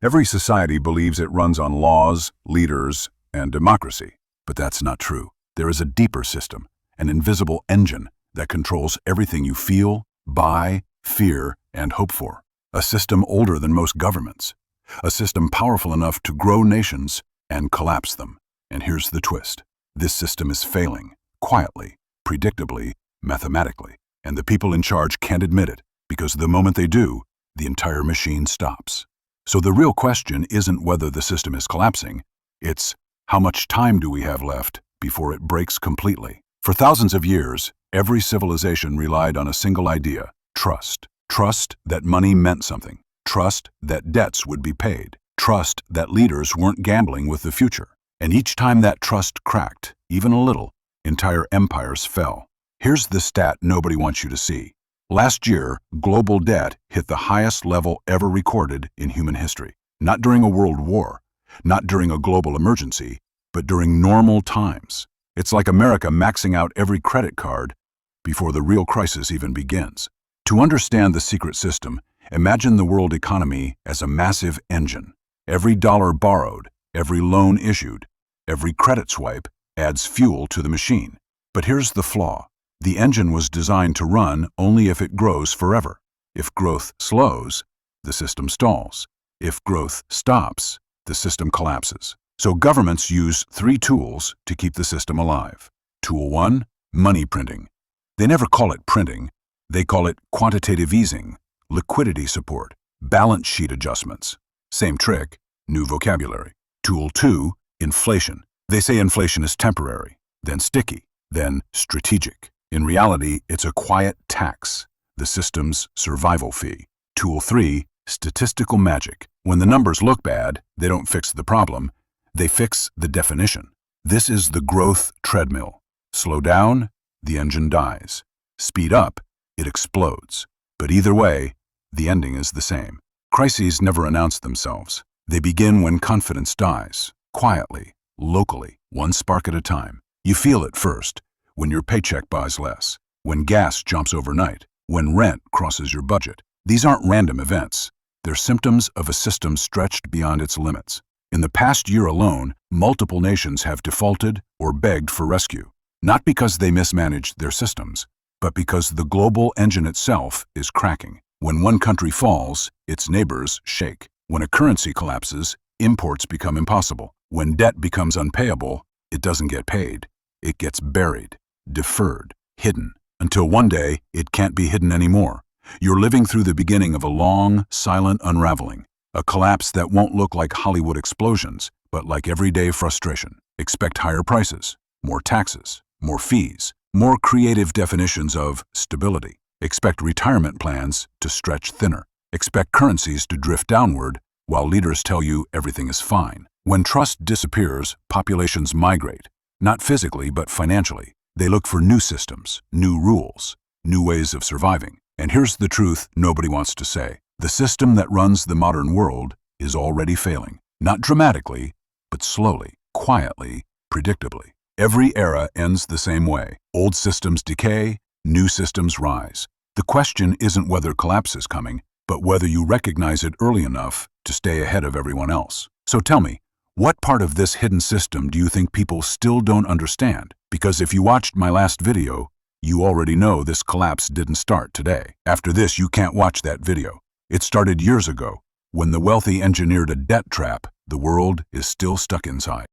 Every society believes it runs on laws, leaders, and democracy. But that's not true. There is a deeper system, an invisible engine that controls everything you feel, buy, fear, and hope for. A system older than most governments. A system powerful enough to grow nations and collapse them. And here's the twist. This system is failing, quietly, predictably, mathematically. And the people in charge can't admit it, because the moment they do, the entire machine stops. So the real question isn't whether the system is collapsing, it's how much time do we have left before it breaks completely? For thousands of years, every civilization relied on a single idea: trust. Trust that money meant something. Trust that debts would be paid. Trust that leaders weren't gambling with the future. And each time that trust cracked, even a little, entire empires fell. Here's the stat nobody wants you to see. Last year, global debt hit the highest level ever recorded in human history. Not during a world war, not during a global emergency, but during normal times. It's like America maxing out every credit card before the real crisis even begins. To understand the secret system, imagine the world economy as a massive engine. Every dollar borrowed, every loan issued, every credit swipe adds fuel to the machine. But here's the flaw. The engine was designed to run only if it grows forever. If growth slows, the system stalls. If growth stops, the system collapses. So governments use three tools to keep the system alive. Tool 1, money printing. They never call it printing. They call it quantitative easing, liquidity support, balance sheet adjustments. Same trick, new vocabulary. Tool 2, inflation. They say inflation is temporary, then sticky, then strategic. In reality, it's a quiet tax, the system's survival fee. Tool 3, statistical magic. When the numbers look bad, they don't fix the problem, they fix the definition. This is the growth treadmill. Slow down, the engine dies. Speed up, it explodes. But either way, the ending is the same. Crises never announce themselves. They begin when confidence dies, quietly, locally, one spark at a time. You feel it first, when your paycheck buys less, when gas jumps overnight, when rent crosses your budget. These aren't random events. They're symptoms of a system stretched beyond its limits. In the past year alone, multiple nations have defaulted or begged for rescue, not because they mismanaged their systems, but because the global engine itself is cracking. When one country falls, its neighbors shake. When a currency collapses, imports become impossible. When debt becomes unpayable, it doesn't get paid. It gets buried, deferred, hidden, until one day it can't be hidden anymore. You're living through the beginning of a long, silent unraveling, a collapse that won't look like Hollywood explosions, but like everyday frustration. Expect higher prices, more taxes, more fees, more creative definitions of stability. Expect retirement plans to stretch thinner. Expect currencies to drift downward while leaders tell you everything is fine. When trust disappears, populations migrate, not physically but financially. They look for new systems, new rules, new ways of surviving. And here's the truth nobody wants to say. The system that runs the modern world is already failing. Not dramatically, but slowly, quietly, predictably. Every era ends the same way. Old systems decay, new systems rise. The question isn't whether collapse is coming, but whether you recognize it early enough to stay ahead of everyone else. So tell me, what part of this hidden system do you think people still don't understand? Because if you watched my last video, you already know this collapse didn't start today. After this, you can't watch that video. It started years ago. When the wealthy engineered a debt trap, the world is still stuck inside.